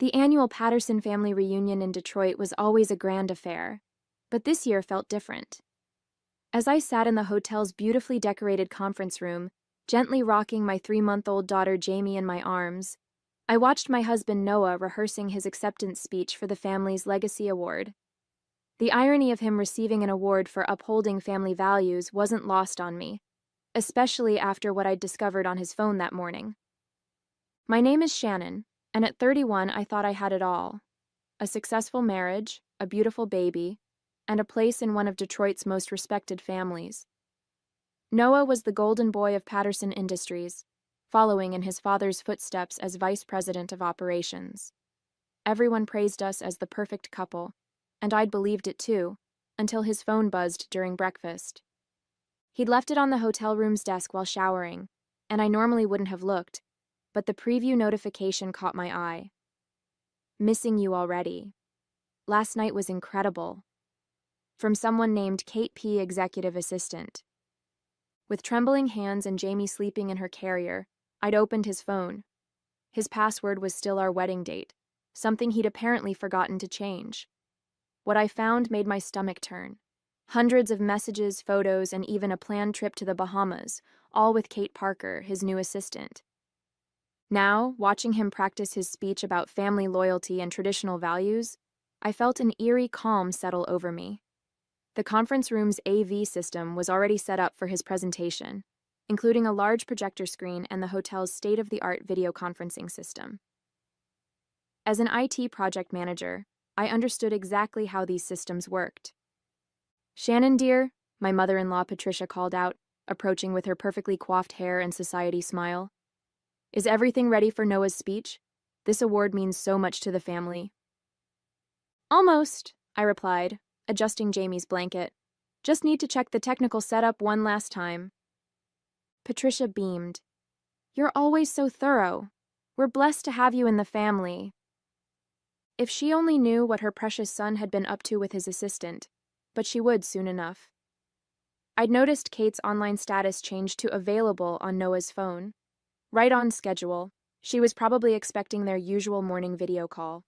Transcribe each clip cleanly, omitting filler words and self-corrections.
The annual Patterson family reunion in Detroit was always a grand affair, but this year felt different. As I sat in the hotel's beautifully decorated conference room, gently rocking my 3-month-old daughter Jamie in my arms, I watched my husband Noah rehearsing his acceptance speech for the family's Legacy Award. The irony of him receiving an award for upholding family values wasn't lost on me, especially after what I'd discovered on his phone that morning. My name is Shannon, and at 31 I thought I had it all. A successful marriage, a beautiful baby, and a place in one of Detroit's most respected families. Noah was the golden boy of Patterson Industries, following in his father's footsteps as vice president of operations. Everyone praised us as the perfect couple, and I'd believed it too, until his phone buzzed during breakfast. He'd left it on the hotel room's desk while showering, and I normally wouldn't have looked, but the preview notification caught my eye. Missing you already. Last night was incredible. From someone named Kate P., executive assistant. With trembling hands and Jamie sleeping in her carrier, I'd opened his phone. His password was still our wedding date, something he'd apparently forgotten to change. What I found made my stomach turn. Hundreds of messages, photos, and even a planned trip to the Bahamas, all with Kate Parker, his new assistant. Now, watching him practice his speech about family loyalty and traditional values, I felt an eerie calm settle over me. The conference room's AV system was already set up for his presentation, including a large projector screen and the hotel's state-of-the-art video conferencing system. As an IT project manager, I understood exactly how these systems worked. "Shannon, dear," my mother-in-law Patricia called out, approaching with her perfectly coiffed hair and society smile. "Is everything ready for Noah's speech? This award means so much to the family." "Almost," I replied, adjusting Jamie's blanket. "Just need to check the technical setup one last time." Patricia beamed. "You're always so thorough. We're blessed to have you in the family." If she only knew what her precious son had been up to with his assistant, but she would soon enough. I'd noticed Kate's online status changed to available on Noah's phone. Right on schedule. She was probably expecting their usual morning video call.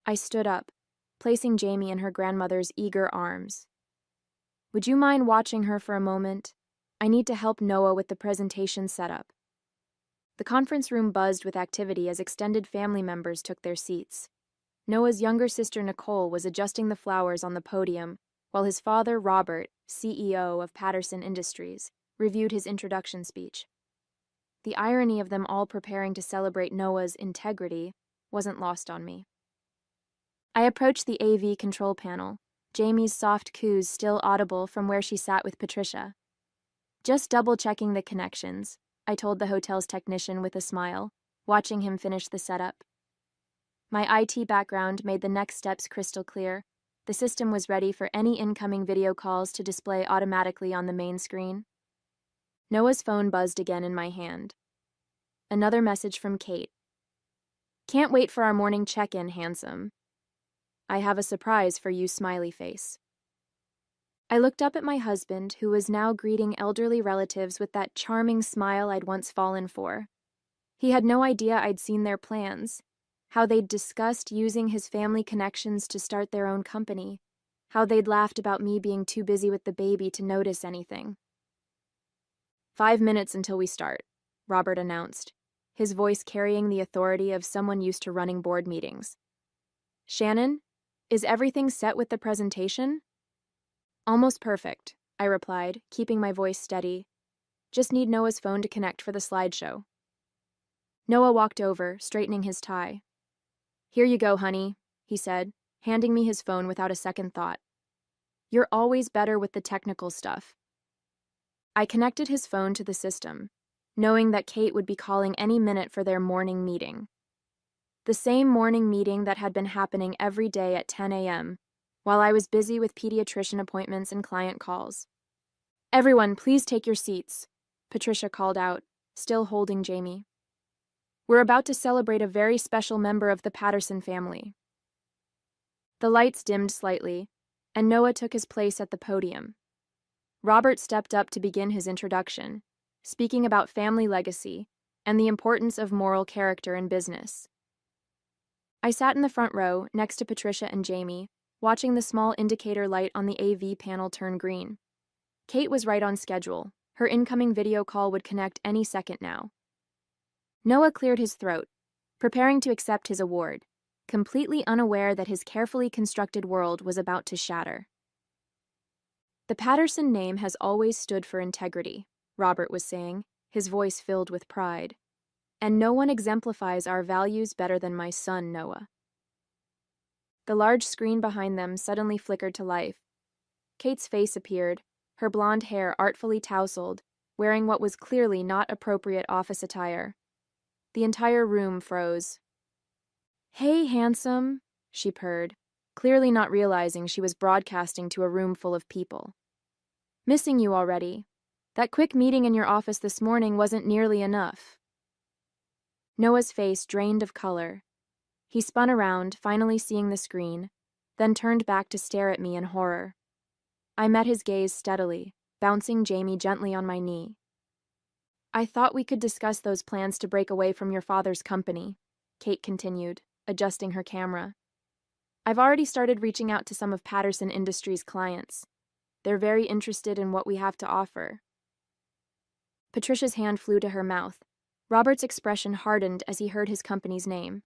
I stood up, placing Jamie in her grandmother's eager arms. "Would you mind watching her for a moment? I need to help Noah with the presentation setup." The conference room buzzed with activity as extended family members took their seats. Noah's younger sister Nicole was adjusting the flowers on the podium, while his father Robert, CEO of Patterson Industries, reviewed his introduction speech. The irony of them all preparing to celebrate Noah's integrity wasn't lost on me. I approached the AV control panel, Jamie's soft coos still audible from where she sat with Patricia. "Just double-checking the connections," I told the hotel's technician with a smile, watching him finish the setup. My IT background made the next steps crystal clear. The system was ready for any incoming video calls to display automatically on the main screen. Noah's phone buzzed again in my hand. Another message from Kate. "Can't wait for our morning check-in, handsome. I have a surprise for you, smiley face." I looked up at my husband, who was now greeting elderly relatives with that charming smile I'd once fallen for. He had no idea I'd seen their plans, how they'd discussed using his family connections to start their own company, how they'd laughed about me being too busy with the baby to notice anything. "5 minutes until we start," Robert announced, his voice carrying the authority of someone used to running board meetings. "Shannon, is everything set with the presentation?" "Almost perfect," I replied, keeping my voice steady. "Just need Noah's phone to connect for the slideshow." Noah walked over, straightening his tie. "Here you go, honey," he said, handing me his phone without a second thought. "You're always better with the technical stuff." I connected his phone to the system, knowing that Kate would be calling any minute for their morning meeting. The same morning meeting that had been happening every day at 10 a.m., while I was busy with pediatrician appointments and client calls. "Everyone, please take your seats," Patricia called out, still holding Jamie. "We're about to celebrate a very special member of the Patterson family." The lights dimmed slightly, and Noah took his place at the podium. Robert stepped up to begin his introduction, speaking about family legacy and the importance of moral character in business. I sat in the front row, next to Patricia and Jamie, watching the small indicator light on the AV panel turn green. Kate was right on schedule. Her incoming video call would connect any second now. Noah cleared his throat, preparing to accept his award, completely unaware that his carefully constructed world was about to shatter. "The Patterson name has always stood for integrity," Robert was saying, his voice filled with pride. "And no one exemplifies our values better than my son, Noah." The large screen behind them suddenly flickered to life. Kate's face appeared, her blonde hair artfully tousled, wearing what was clearly not appropriate office attire. The entire room froze. "Hey, handsome," she purred, clearly not realizing she was broadcasting to a room full of people. "Missing you already. That quick meeting in your office this morning wasn't nearly enough." Noah's face drained of color. He spun around, finally seeing the screen, then turned back to stare at me in horror. I met his gaze steadily, bouncing Jamie gently on my knee. "I thought we could discuss those plans to break away from your father's company," Kate continued, adjusting her camera. "I've already started reaching out to some of Patterson Industries' clients. They're very interested in what we have to offer." Patricia's hand flew to her mouth. Robert's expression hardened as he heard his company's name.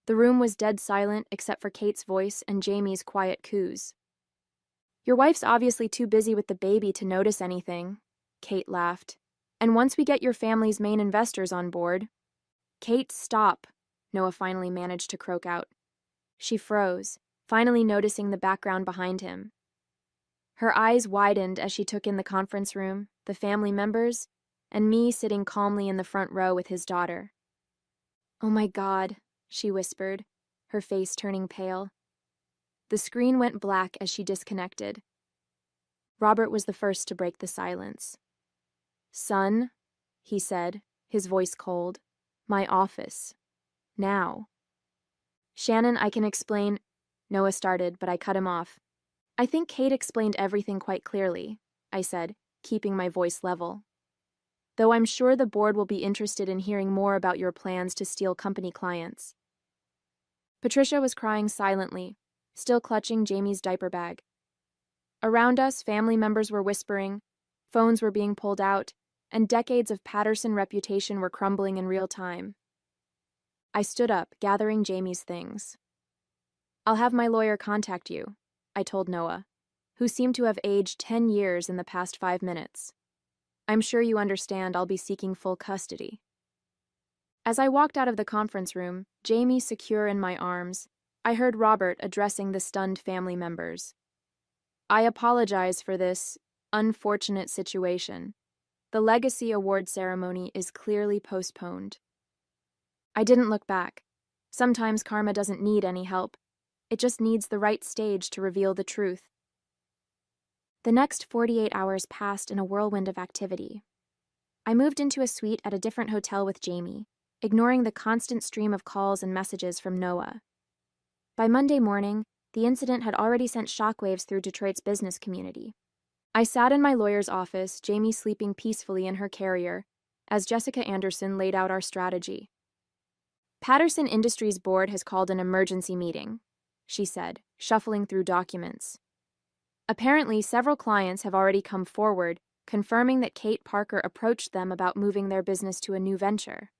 The room was dead silent except for Kate's voice and Jamie's quiet coos. "Your wife's obviously too busy with the baby to notice anything," Kate laughed. "And once we get your family's main investors on board—" "Kate, stop," Noah finally managed to croak out. She froze, finally noticing the background behind him. Her eyes widened as she took in the conference room, the family members, and me sitting calmly in the front row with his daughter. "Oh my God," she whispered, her face turning pale. The screen went black as she disconnected. Robert was the first to break the silence. "Son," he said, his voice cold, "my office. Now." "Shannon, I can explain—" Noah started, but I cut him off. "I think Kate explained everything quite clearly," I said, keeping my voice level. "Though I'm sure the board will be interested in hearing more about your plans to steal company clients." Patricia was crying silently, still clutching Jamie's diaper bag. Around us, family members were whispering, phones were being pulled out, and decades of Patterson reputation were crumbling in real time. I stood up, gathering Jamie's things. "I'll have my lawyer contact you," I told Noah, who seemed to have aged 10 years in the past 5 minutes. "I'm sure you understand I'll be seeking full custody." As I walked out of the conference room, Jamie secure in my arms, I heard Robert addressing the stunned family members. "I apologize for this unfortunate situation. The Legacy Award ceremony is clearly postponed." I didn't look back. Sometimes karma doesn't need any help. It just needs the right stage to reveal the truth. The next 48 hours passed in a whirlwind of activity. I moved into a suite at a different hotel with Jamie, ignoring the constant stream of calls and messages from Noah. By Monday morning, the incident had already sent shockwaves through Detroit's business community. I sat in my lawyer's office, Jamie sleeping peacefully in her carrier, as Jessica Anderson laid out our strategy. "Patterson Industries board has called an emergency meeting," she said, shuffling through documents. "Apparently, several clients have already come forward, confirming that Kate Parker approached them about moving their business to a new venture."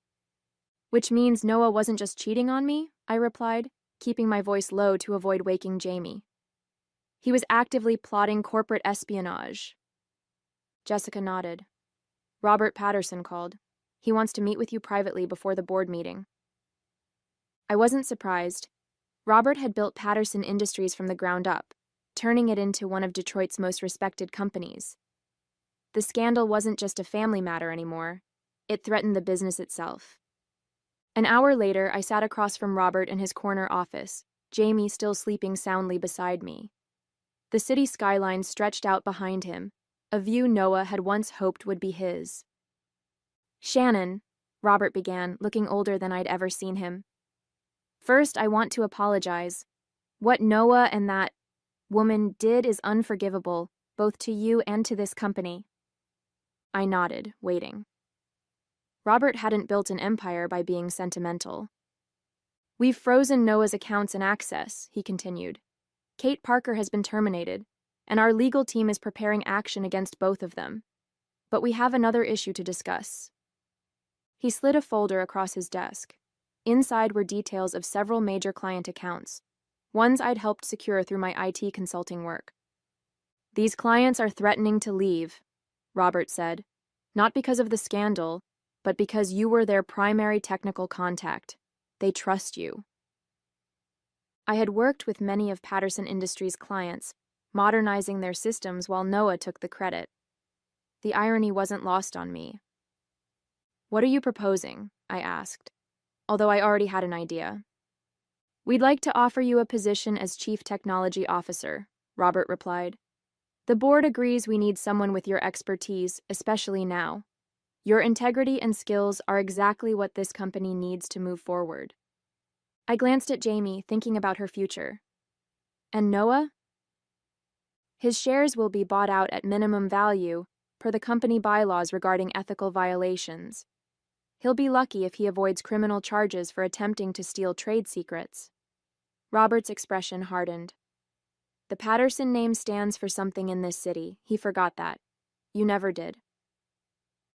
"Which means Noah wasn't just cheating on me?" I replied, keeping my voice low to avoid waking Jamie. "He was actively plotting corporate espionage." Jessica nodded. "Robert Patterson called. He wants to meet with you privately before the board meeting." I wasn't surprised. Robert had built Patterson Industries from the ground up, turning it into one of Detroit's most respected companies. The scandal wasn't just a family matter anymore. It threatened the business itself. An hour later, I sat across from Robert in his corner office, Jamie still sleeping soundly beside me. The city skyline stretched out behind him, a view Noah had once hoped would be his. "Shannon," Robert began, looking older than I'd ever seen him. "First, I want to apologize. What Noah and that woman did is unforgivable, both to you and to this company." I nodded, waiting. Robert hadn't built an empire by being sentimental. We've frozen Noah's accounts and access, he continued. Kate Parker has been terminated, and our legal team is preparing action against both of them. But we have another issue to discuss. He slid a folder across his desk. Inside were details of several major client accounts, ones I'd helped secure through my IT consulting work. These clients are threatening to leave, Robert said, not because of the scandal, but because you were their primary technical contact. They trust you. I had worked with many of Patterson Industries' clients, modernizing their systems while Noah took the credit. The irony wasn't lost on me. What are you proposing? I asked, although I already had an idea. We'd like to offer you a position as Chief Technology Officer, Robert replied. The board agrees we need someone with your expertise, especially now. Your integrity and skills are exactly what this company needs to move forward. I glanced at Jamie, thinking about her future. And Noah? His shares will be bought out at minimum value, per the company bylaws regarding ethical violations. He'll be lucky if he avoids criminal charges for attempting to steal trade secrets. Robert's expression hardened. The Patterson name stands for something in this city. He forgot that. You never did.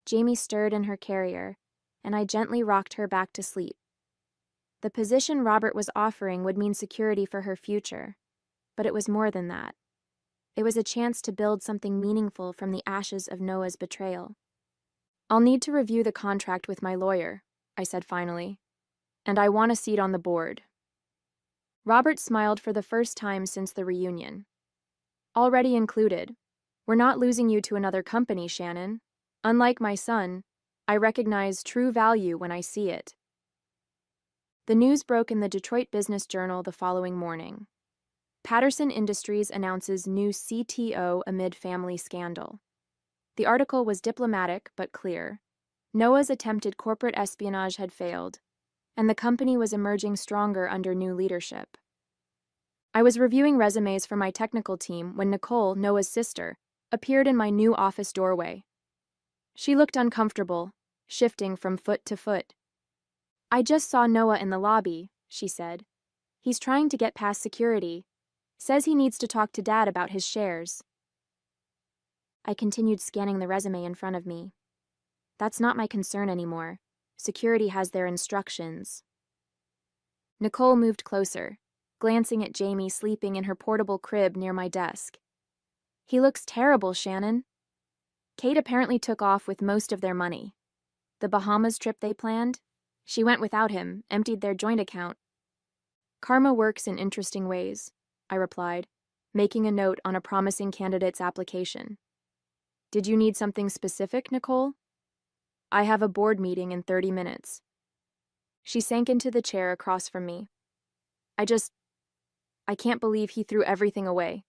Jamie stirred in her carrier, and I gently rocked her back to sleep. The position Robert was offering would mean security for her future, but it was more than that. It was a chance to build something meaningful from the ashes of Noah's betrayal. I'll need to review the contract with my lawyer, I said finally, and I want a seat on the board. Robert smiled for the first time since the reunion. Already included. We're not losing you to another company, Shannon. Unlike my son, I recognize true value when I see it. The news broke in the Detroit Business Journal the following morning. Patterson Industries announces new CTO amid family scandal. The article was diplomatic but clear. Noah's attempted corporate espionage had failed, and the company was emerging stronger under new leadership. I was reviewing resumes for my technical team when Nicole, Noah's sister, appeared in my new office doorway. She looked uncomfortable, shifting from foot to foot. I just saw Noah in the lobby, she said. He's trying to get past security. Says he needs to talk to Dad about his shares. I continued scanning the resume in front of me. That's not my concern anymore. Security has their instructions. Nicole moved closer, glancing at Jamie sleeping in her portable crib near my desk. He looks terrible, Shannon. Kate apparently took off with most of their money. The Bahamas trip they planned? She went without him, emptied their joint account. Karma works in interesting ways, I replied, making a note on a promising candidate's application. Did you need something specific, Nicole? I have a board meeting in 30 minutes. She sank into the chair across from me. I can't believe he threw everything away.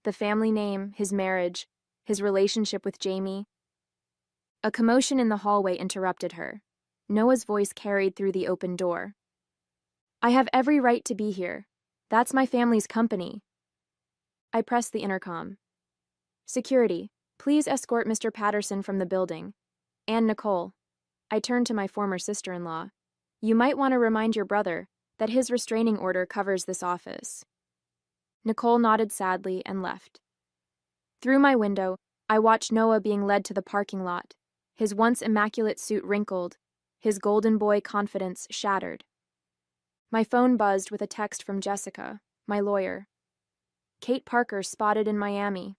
The family name, his marriage, his relationship with Jamie. A commotion in the hallway interrupted her. Noah's voice carried through the open door. I have every right to be here. That's my family's company. I pressed the intercom. Security, please escort Mr. Patterson from the building. And Nicole. I turned to my former sister-in-law. You might want to remind your brother that his restraining order covers this office. Nicole nodded sadly and left. Through my window, I watched Noah being led to the parking lot, his once immaculate suit wrinkled, his golden boy confidence shattered. My phone buzzed with a text from Jessica, my lawyer. Kate Parker spotted in Miami.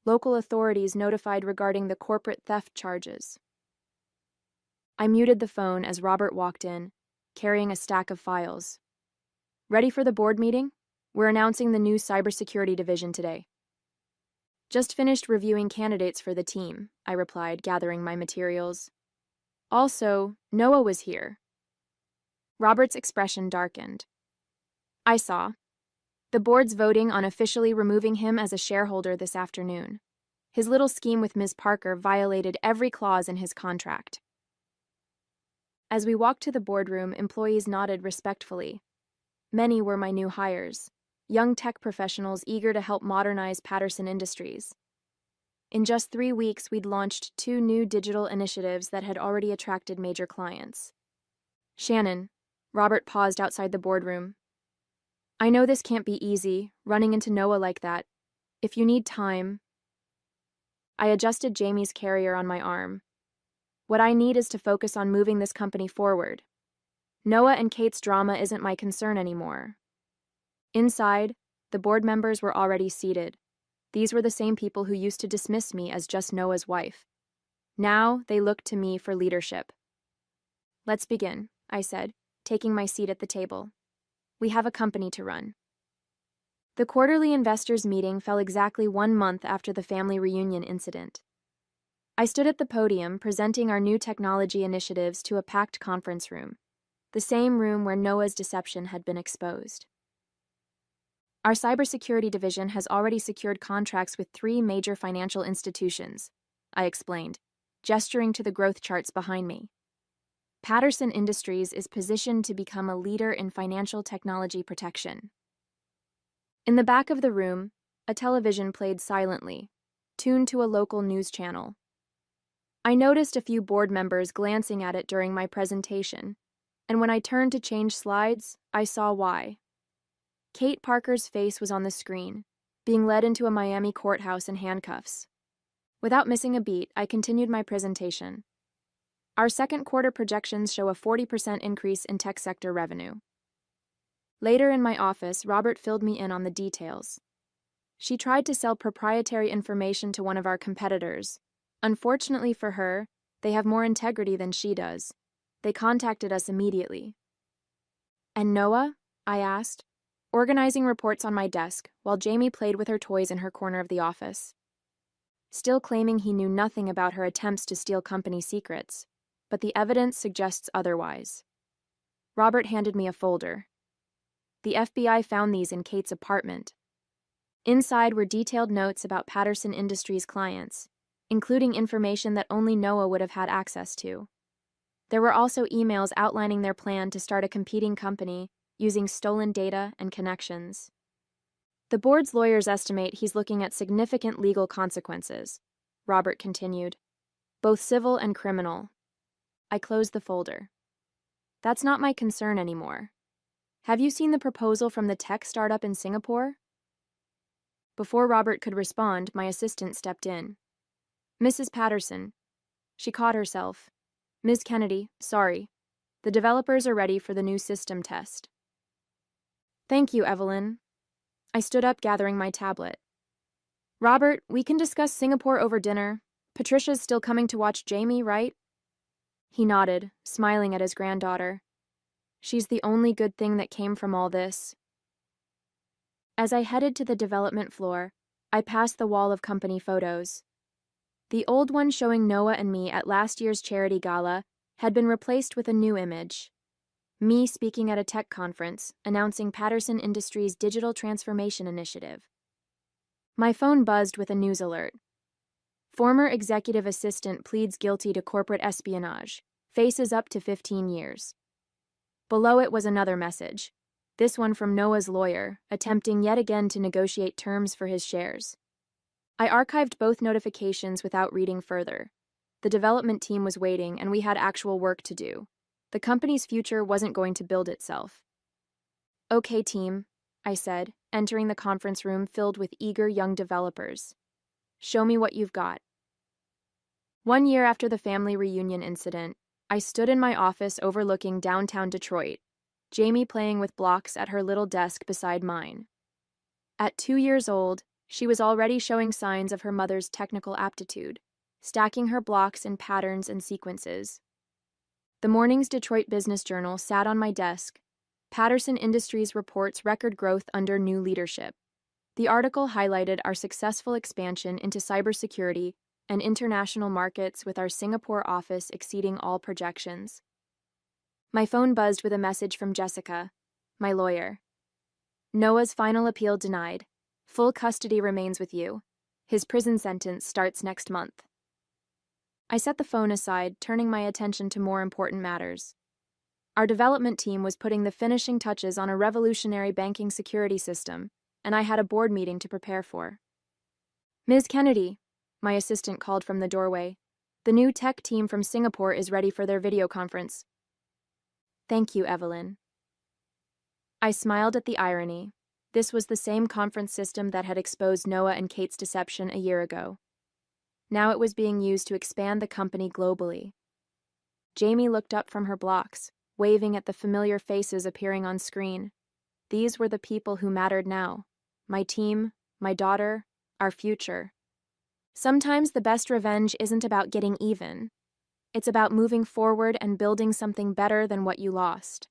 Local authorities notified regarding the corporate theft charges. I muted the phone as Robert walked in, carrying a stack of files. Ready for the board meeting? We're announcing the new cybersecurity division today. Just finished reviewing candidates for the team, I replied, gathering my materials. Also, Noah was here. Robert's expression darkened. I saw. The board's voting on officially removing him as a shareholder this afternoon. His little scheme with Ms. Parker violated every clause in his contract. As we walked to the boardroom, employees nodded respectfully. Many were my new hires, young tech professionals eager to help modernize Patterson Industries. In just 3 weeks, we'd launched 2 new digital initiatives that had already attracted major clients. Shannon, Robert paused outside the boardroom. I know this can't be easy, running into Noah like that. If you need time. I adjusted Jamie's carrier on my arm. What I need is to focus on moving this company forward. Noah and Kate's drama isn't my concern anymore. Inside, the board members were already seated. These were the same people who used to dismiss me as just Noah's wife. Now they looked to me for leadership. Let's begin, I said, taking my seat at the table. We have a company to run. The quarterly investors' meeting fell exactly 1 month after the family reunion incident. I stood at the podium presenting our new technology initiatives to a packed conference room, the same room where Noah's deception had been exposed. Our cybersecurity division has already secured contracts with 3 major financial institutions, I explained, gesturing to the growth charts behind me. Patterson Industries is positioned to become a leader in financial technology protection. In the back of the room, a television played silently, tuned to a local news channel. I noticed a few board members glancing at it during my presentation, and when I turned to change slides, I saw why. Kate Parker's face was on the screen, being led into a Miami courthouse in handcuffs. Without missing a beat, I continued my presentation. Our second quarter projections show a 40% increase in tech sector revenue. Later in my office, Robert filled me in on the details. She tried to sell proprietary information to one of our competitors. Unfortunately for her, they have more integrity than she does. They contacted us immediately. And Noah? I asked, organizing reports on my desk while Jamie played with her toys in her corner of the office. Still claiming he knew nothing about her attempts to steal company secrets, but the evidence suggests otherwise. Robert handed me a folder. The FBI found these in Kate's apartment. Inside were detailed notes about Patterson Industries' clients, including information that only Noah would have had access to. There were also emails outlining their plan to start a competing company using stolen data and connections. The board's lawyers estimate he's looking at significant legal consequences, Robert continued, both civil and criminal. I closed the folder. That's not my concern anymore. Have you seen the proposal from the tech startup in Singapore? Before Robert could respond, my assistant stepped in. Mrs. Patterson. She caught herself. Ms. Kennedy, sorry. The developers are ready for the new system test. Thank you, Evelyn. I stood up, gathering my tablet. Robert, we can discuss Singapore over dinner. Patricia's still coming to watch Jamie, right? He nodded, smiling at his granddaughter. She's the only good thing that came from all this. As I headed to the development floor, I passed the wall of company photos. The old one showing Noah and me at last year's charity gala had been replaced with a new image. Me speaking at a tech conference, announcing Patterson Industries' digital transformation initiative. My phone buzzed with a news alert. Former executive assistant pleads guilty to corporate espionage, faces up to 15 years. Below it was another message, this one from Noah's lawyer, attempting yet again to negotiate terms for his shares. I archived both notifications without reading further. The development team was waiting, and we had actual work to do. The company's future wasn't going to build itself. Okay, team, I said, entering the conference room filled with eager young developers. Show me what you've got. 1 year after the family reunion incident, I stood in my office overlooking downtown Detroit, Jamie playing with blocks at her little desk beside mine. At 2 years old, she was already showing signs of her mother's technical aptitude, stacking her blocks in patterns and sequences. The morning's Detroit Business Journal sat on my desk. Patterson Industries reports record growth under new leadership. The article highlighted our successful expansion into cybersecurity and international markets, with our Singapore office exceeding all projections. My phone buzzed with a message from Jessica, my lawyer. Noah's final appeal denied. Full custody remains with you. His prison sentence starts next month. I set the phone aside, turning my attention to more important matters. Our development team was putting the finishing touches on a revolutionary banking security system, and I had a board meeting to prepare for. Ms. Kennedy, my assistant called from the doorway, the new tech team from Singapore is ready for their video conference. Thank you, Evelyn, I smiled at the irony. This was the same conference system that had exposed Noah and Kate's deception a year ago. Now it was being used to expand the company globally. Jamie looked up from her blocks, waving at the familiar faces appearing on screen. These were the people who mattered now. My team, my daughter, our future. Sometimes the best revenge isn't about getting even. It's about moving forward and building something better than what you lost.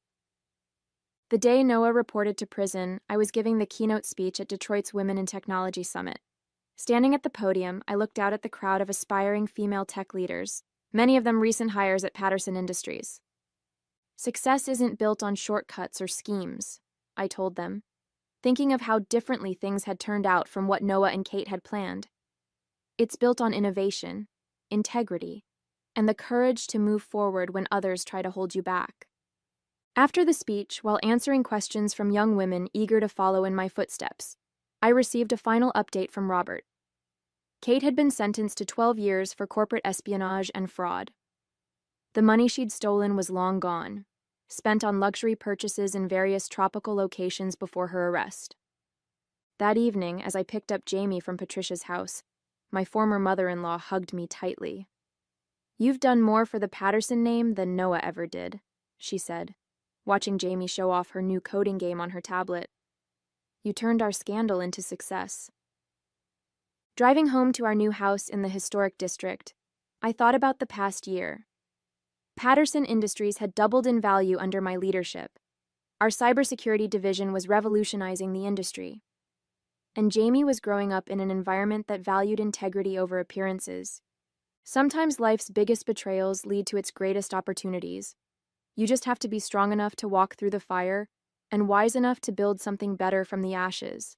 The day Noah reported to prison, I was giving the keynote speech at Detroit's Women in Technology Summit. Standing at the podium, I looked out at the crowd of aspiring female tech leaders, many of them recent hires at Patterson Industries. Success isn't built on shortcuts or schemes, I told them, thinking of how differently things had turned out from what Noah and Kate had planned. It's built on innovation, integrity, and the courage to move forward when others try to hold you back. After the speech, while answering questions from young women eager to follow in my footsteps, I received a final update from Robert. Kate had been sentenced to 12 years for corporate espionage and fraud. The money she'd stolen was long gone, spent on luxury purchases in various tropical locations before her arrest. That evening, as I picked up Jamie from Patricia's house, my former mother-in-law hugged me tightly. "You've done more for the Patterson name than Noah ever did," she said, watching Jamie show off her new coding game on her tablet. "You turned our scandal into success." Driving home to our new house in the historic district, I thought about the past year. Patterson Industries had doubled in value under my leadership. Our cybersecurity division was revolutionizing the industry. And Jamie was growing up in an environment that valued integrity over appearances. Sometimes life's biggest betrayals lead to its greatest opportunities. You just have to be strong enough to walk through the fire and wise enough to build something better from the ashes.